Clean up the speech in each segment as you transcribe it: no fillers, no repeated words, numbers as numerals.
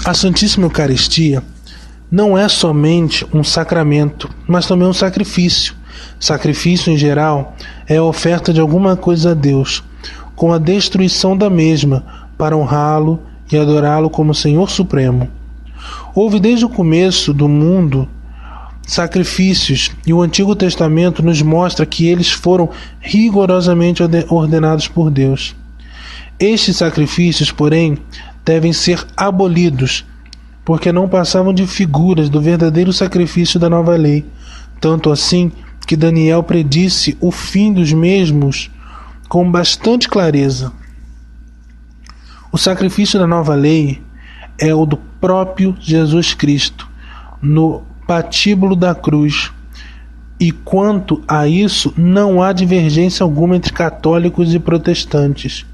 A Santíssima Eucaristia não é somente um sacramento, mas também um sacrifício. Sacrifício, em geral, é a oferta de alguma coisa a Deus, com a destruição da mesma, para honrá-lo e adorá-lo como Senhor Supremo. Houve desde o começo do mundo sacrifícios, e o Antigo Testamento nos mostra que eles foram rigorosamente ordenados por Deus. Estes sacrifícios, porém, devem ser abolidos, porque não passavam de figuras do verdadeiro sacrifício da nova lei, tanto assim que Daniel predisse o fim dos mesmos com bastante clareza. O sacrifício da nova lei é o do próprio Jesus Cristo, no patíbulo da cruz, e quanto a isso não há divergência alguma entre católicos e protestantes.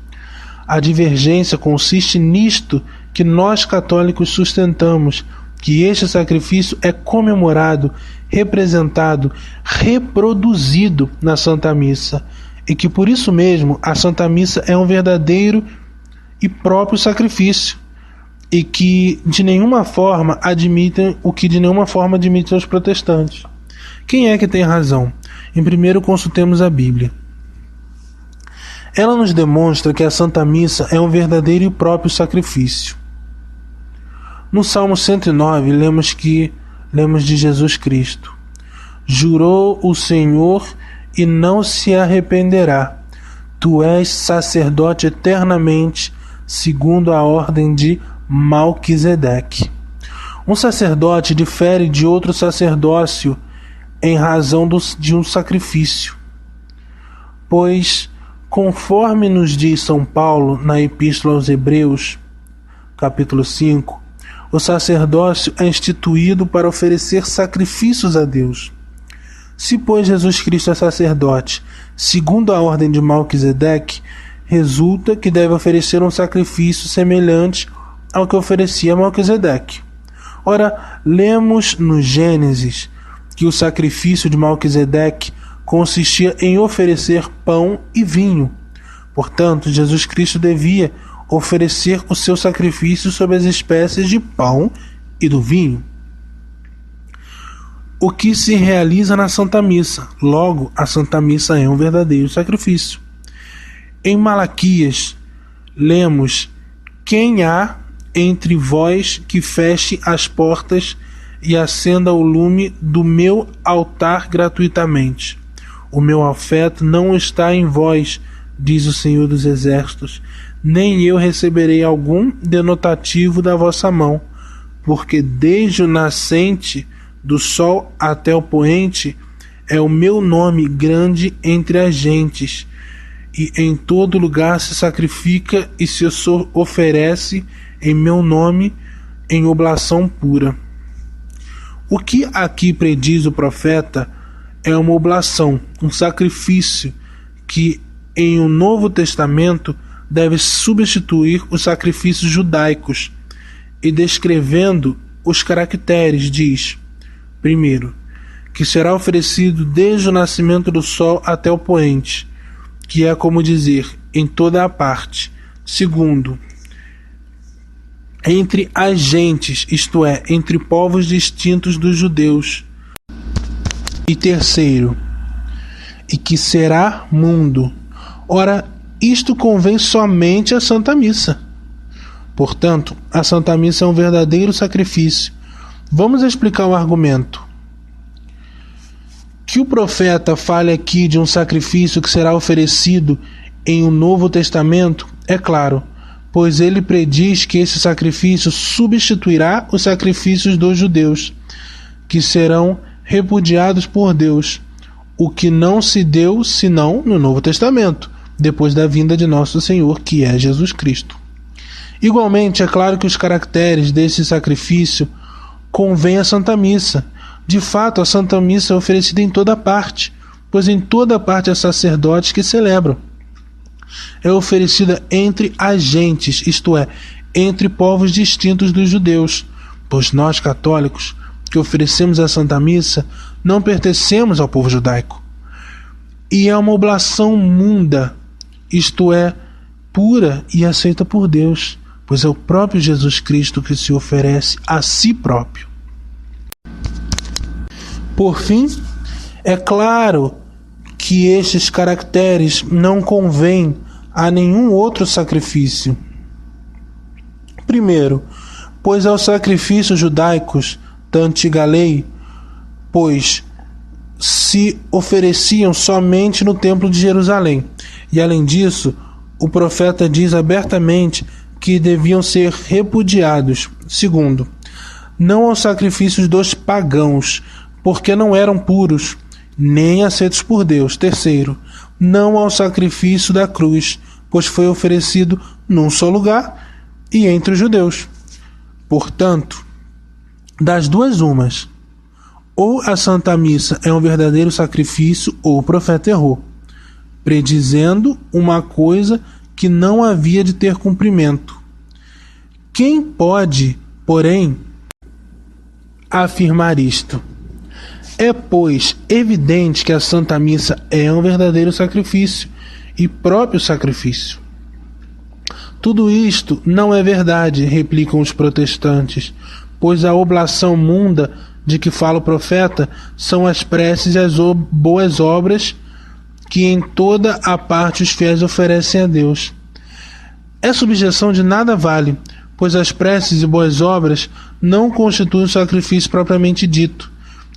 A divergência consiste nisto que nós católicos sustentamos, que este sacrifício é comemorado, representado, reproduzido na Santa Missa, e que por isso mesmo a Santa Missa é um verdadeiro e próprio sacrifício, e que de nenhuma forma admitem o que de nenhuma forma admitem os protestantes. Quem é que tem razão? Em primeiro, consultemos a Bíblia. Ela nos demonstra que a Santa Missa é um verdadeiro e próprio sacrifício. No Salmo 109, lemos de Jesus Cristo: jurou o Senhor e não se arrependerá. Tu és sacerdote eternamente, segundo a ordem de Malquisedeque. Um sacerdote difere de outro sacerdócio em razão de um sacrifício, pois, conforme nos diz São Paulo na Epístola aos Hebreus, capítulo 5, o sacerdócio é instituído para oferecer sacrifícios a Deus. Se, pois, Jesus Cristo é sacerdote, segundo a ordem de Malquisedeque, resulta que deve oferecer um sacrifício semelhante ao que oferecia Malquisedeque. Ora, lemos no Gênesis que o sacrifício de Malquisedeque consistia em oferecer pão e vinho. Portanto, Jesus Cristo devia oferecer o seu sacrifício sob as espécies de pão e do vinho, o que se realiza na Santa Missa. Logo, a Santa Missa é um verdadeiro sacrifício. Em Malaquias, lemos: quem há entre vós que feche as portas e acenda o lume do meu altar gratuitamente? O meu afeto não está em vós, diz o Senhor dos Exércitos, nem eu receberei algum denotativo da vossa mão, porque desde o nascente do sol até o poente é o meu nome grande entre as gentes, e em todo lugar se sacrifica e se oferece em meu nome em oblação pura. O que aqui prediz o profeta é uma oblação, um sacrifício que em um Novo Testamento deve substituir os sacrifícios judaicos, e descrevendo os caracteres diz: primeiro, que será oferecido desde o nascimento do sol até o poente, que é como dizer, em toda a parte. Segundo, entre as gentes, isto é, entre povos distintos dos judeus. E terceiro, e que será mundo. Ora, isto convém somente à Santa Missa. Portanto, a Santa Missa é um verdadeiro sacrifício. Vamos explicar o argumento. Que o profeta fale aqui de um sacrifício que será oferecido em um Novo Testamento é claro, pois ele prediz que esse sacrifício substituirá os sacrifícios dos judeus, que serão repudiados por Deus, o que não se deu senão no Novo Testamento, depois da vinda de nosso Senhor, que é Jesus Cristo. Igualmente, é claro que os caracteres desse sacrifício convêm à Santa Missa. De fato, a Santa Missa é oferecida em toda parte, pois em toda parte há sacerdotes que celebram. É oferecida entre as gentes, isto é, entre povos distintos dos judeus, pois nós, católicos, que oferecemos a Santa Missa, não pertencemos ao povo judaico. E é uma oblação munda, isto é, pura e aceita por Deus, pois é o próprio Jesus Cristo que se oferece a si próprio. Por fim, é claro que estes caracteres não convêm a nenhum outro sacrifício. Primeiro, pois aos sacrifícios judaicos da antiga lei, pois se ofereciam somente no templo de Jerusalém. E além disso, o profeta diz abertamente que deviam ser repudiados. Segundo, não aos sacrifícios dos pagãos, porque não eram puros, nem aceitos por Deus. Terceiro, não ao sacrifício da cruz, pois foi oferecido num só lugar e entre os judeus. Portanto, das duas umas, ou a Santa Missa é um verdadeiro sacrifício, ou o profeta errou, predizendo uma coisa que não havia de ter cumprimento. Quem pode, porém, afirmar isto? É, pois, evidente que a Santa Missa é um verdadeiro sacrifício e próprio sacrifício. Tudo isto não é verdade, replicam os protestantes, pois a oblação munda de que fala o profeta são as preces e as boas obras que em toda a parte os fiéis oferecem a Deus. Essa objeção de nada vale, pois as preces e boas obras não constituem o sacrifício propriamente dito,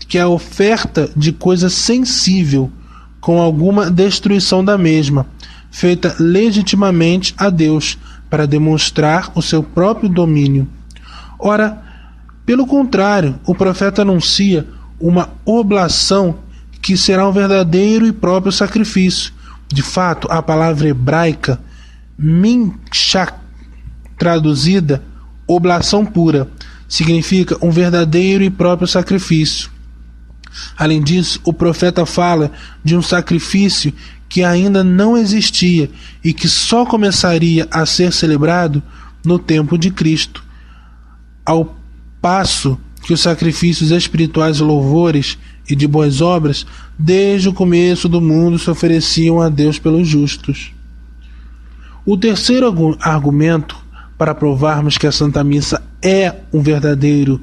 que é a oferta de coisa sensível, com alguma destruição da mesma, feita legitimamente a Deus, para demonstrar o seu próprio domínio. Ora, pelo contrário, o profeta anuncia uma oblação que será um verdadeiro e próprio sacrifício. De fato, a palavra hebraica minchak, traduzida oblação pura, significa um verdadeiro e próprio sacrifício. Além disso, o profeta fala de um sacrifício que ainda não existia e que só começaria a ser celebrado no tempo de Cristo, ao passo que os sacrifícios espirituais de louvores e de boas obras, desde o começo do mundo, se ofereciam a Deus pelos justos. O terceiro argumento para provarmos que a Santa Missa é um verdadeiro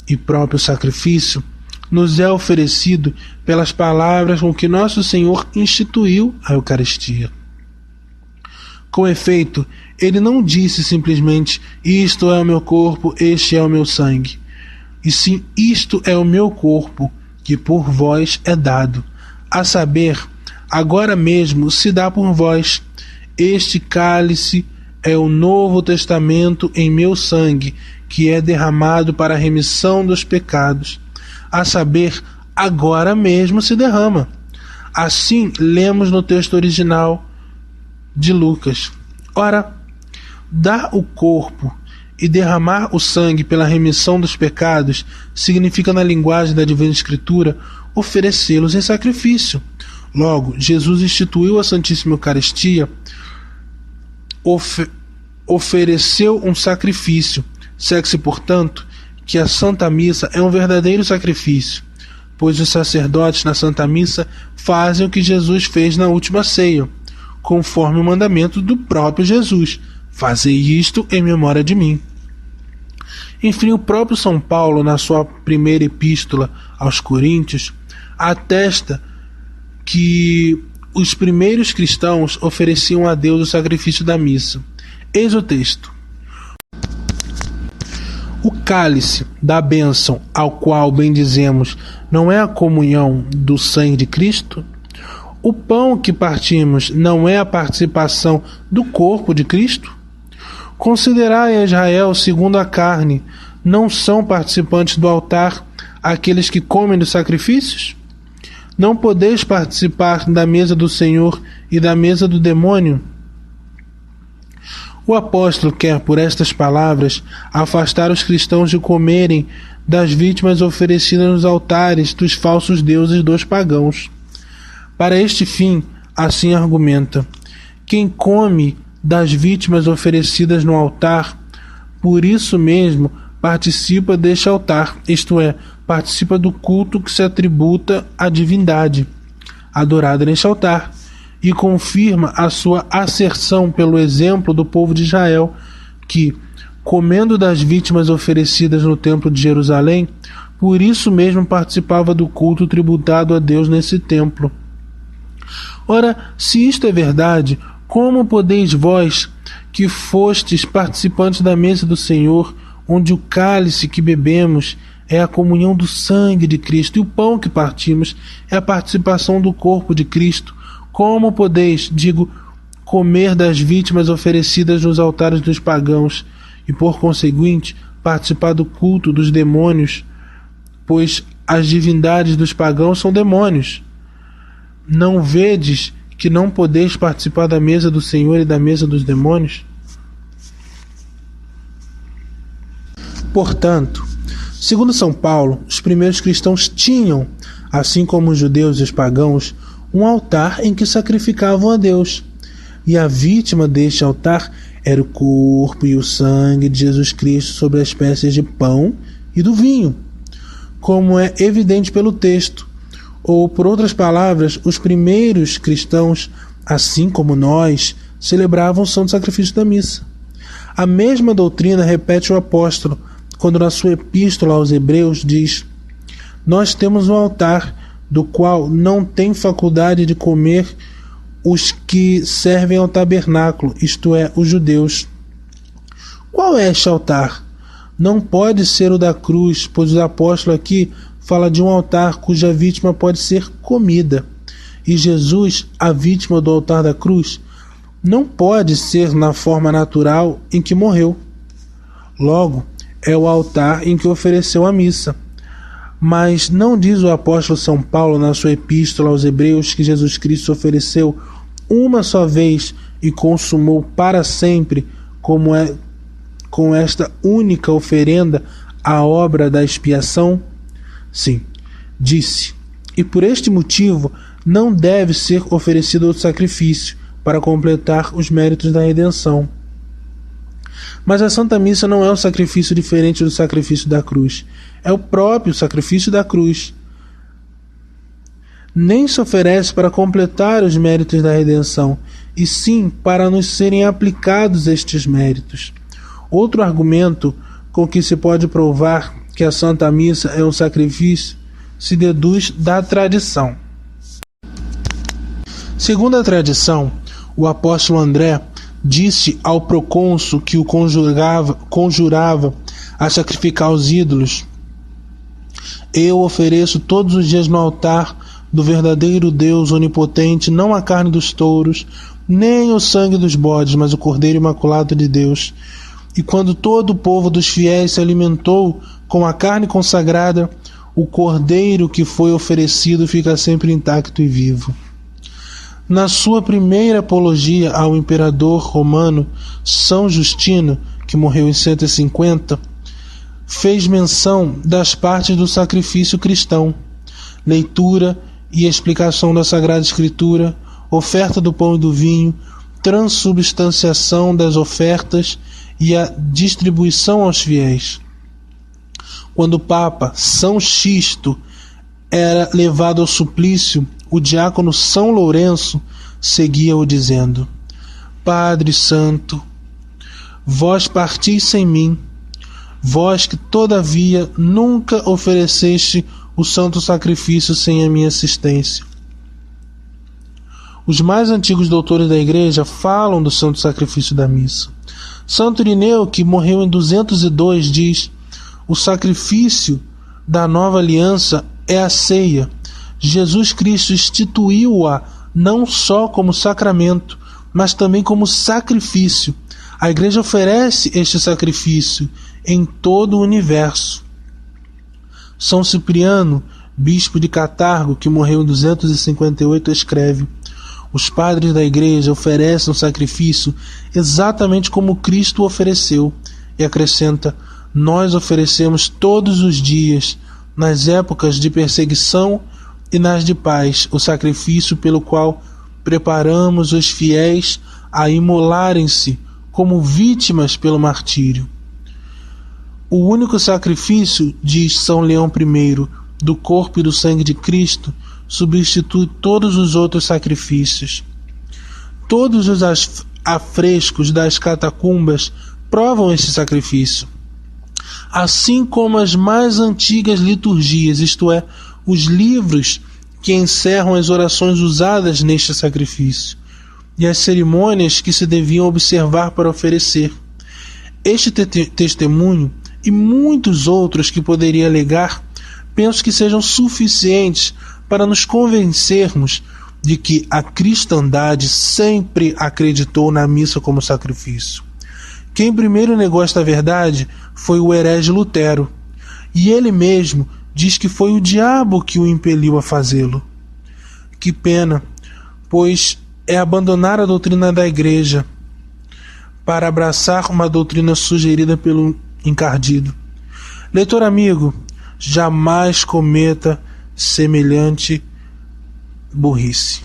e próprio sacrifício nos é oferecido pelas palavras com que Nosso Senhor instituiu a Eucaristia. Com efeito, ele não disse simplesmente: isto é o meu corpo, este é o meu sangue, e sim: isto é o meu corpo, que por vós é dado, a saber, agora mesmo se dá por vós. Este cálice é o Novo Testamento em meu sangue, que é derramado para a remissão dos pecados, a saber, agora mesmo se derrama. Assim lemos no texto original de Lucas. Ora, dar o corpo e derramar o sangue pela remissão dos pecados significa, na linguagem da Divina Escritura, oferecê-los em sacrifício. Logo, Jesus instituiu a Santíssima Eucaristia, ofereceu um sacrifício. Segue-se, portanto, que a Santa Missa é um verdadeiro sacrifício, pois os sacerdotes na Santa Missa fazem o que Jesus fez na última ceia, conforme o mandamento do próprio Jesus: fazei isto em memória de mim. Enfim, o próprio São Paulo, na sua primeira epístola aos Coríntios, atesta que os primeiros cristãos ofereciam a Deus o sacrifício da missa. Eis o texto: o cálice da bênção, ao qual bendizemos, não é a comunhão do sangue de Cristo? O pão que partimos não é a participação do corpo de Cristo? Considerai a Israel segundo a carne, não são participantes do altar aqueles que comem dos sacrifícios? Não podeis participar da mesa do Senhor e da mesa do demônio? O apóstolo quer, por estas palavras, afastar os cristãos de comerem das vítimas oferecidas nos altares dos falsos deuses dos pagãos. Para este fim, assim argumenta: quem come das vítimas oferecidas no altar, por isso mesmo participa deste altar, isto é, participa do culto que se atributa à divindade adorada neste altar, e confirma a sua asserção pelo exemplo do povo de Israel, que, comendo das vítimas oferecidas no templo de Jerusalém, por isso mesmo participava do culto tributado a Deus nesse templo. Ora, se isto é verdade, como podeis vós, que fostes participantes da mesa do Senhor, onde o cálice que bebemos é a comunhão do sangue de Cristo e o pão que partimos é a participação do corpo de Cristo, como podeis, comer das vítimas oferecidas nos altares dos pagãos e, por conseguinte, participar do culto dos demônios, pois as divindades dos pagãos são demônios? Não vedes que não podeis participar da mesa do Senhor e da mesa dos demônios? Portanto, segundo São Paulo, os primeiros cristãos tinham, assim como os judeus e os pagãos, um altar em que sacrificavam a Deus. E a vítima deste altar era o corpo e o sangue de Jesus Cristo sobre as espécies de pão e do vinho, como é evidente pelo texto. Ou, por outras palavras, os primeiros cristãos, assim como nós, celebravam o santo sacrifício da missa. A mesma doutrina repete o apóstolo, quando na sua epístola aos Hebreus diz: nós temos um altar, do qual não tem faculdade de comer os que servem ao tabernáculo, isto é, os judeus. Qual é este altar? Não pode ser o da cruz, pois o apóstolo aqui fala de um altar cuja vítima pode ser comida. E Jesus, a vítima do altar da cruz, não pode ser na forma natural em que morreu. Logo, é o altar em que ofereceu a missa. Mas não diz o apóstolo São Paulo na sua epístola aos Hebreus que Jesus Cristo ofereceu uma só vez e consumou para sempre, como é com esta única oferenda, a obra da expiação? Sim, disse, e por este motivo não deve ser oferecido outro sacrifício para completar os méritos da redenção. Mas a Santa Missa não é um sacrifício diferente do sacrifício da cruz. É o próprio sacrifício da cruz. Nem se oferece para completar os méritos da redenção, e sim para nos serem aplicados estes méritos. Outro argumento com que se pode provar que a Santa Missa é um sacrifício se deduz da tradição. Segundo a tradição, o apóstolo André disse ao procônsul que o conjurava a sacrificar os ídolos: eu ofereço todos os dias no altar do verdadeiro Deus onipotente não a carne dos touros, nem o sangue dos bodes, mas o Cordeiro Imaculado de Deus. E quando todo o povo dos fiéis se alimentou com a carne consagrada, o cordeiro que foi oferecido fica sempre intacto e vivo. Na sua primeira apologia ao imperador romano São Justino, que morreu em 150, fez menção das partes do sacrifício cristão: leitura e explicação da Sagrada Escritura, oferta do pão e do vinho, transubstanciação das ofertas e a distribuição aos fiéis. Quando o Papa São Xisto era levado ao suplício, o diácono São Lourenço seguia-o dizendo: Padre Santo, vós partis sem mim, vós que todavia nunca ofereceste o santo sacrifício sem a minha assistência. Os mais antigos doutores da Igreja falam do santo sacrifício da missa. Santo Irineu, que morreu em 202, diz: o sacrifício da nova aliança é a ceia. Jesus Cristo instituiu-a não só como sacramento, mas também como sacrifício. A Igreja oferece este sacrifício em todo o universo. São Cipriano, bispo de Catargo, que morreu em 258, escreve: os padres da Igreja oferecem o sacrifício exatamente como Cristo o ofereceu, e acrescenta: nós oferecemos todos os dias, nas épocas de perseguição e nas de paz, o sacrifício pelo qual preparamos os fiéis a imolarem-se como vítimas pelo martírio. O único sacrifício, diz São Leão I, do corpo e do sangue de Cristo, substitui todos os outros sacrifícios. Todos os afrescos das catacumbas reprovam este sacrifício. Assim como as mais antigas liturgias, isto é, os livros que encerram as orações usadas neste sacrifício e as cerimônias que se deviam observar para oferecer. Este testemunho e muitos outros que poderia alegar, penso que sejam suficientes para nos convencermos de que a cristandade sempre acreditou na missa como sacrifício. Quem primeiro negou esta verdade foi o herege Lutero, e ele mesmo diz que foi o diabo que o impeliu a fazê-lo. Que pena, pois é abandonar a doutrina da Igreja para abraçar uma doutrina sugerida pelo encardido. Leitor amigo, jamais cometa semelhante burrice.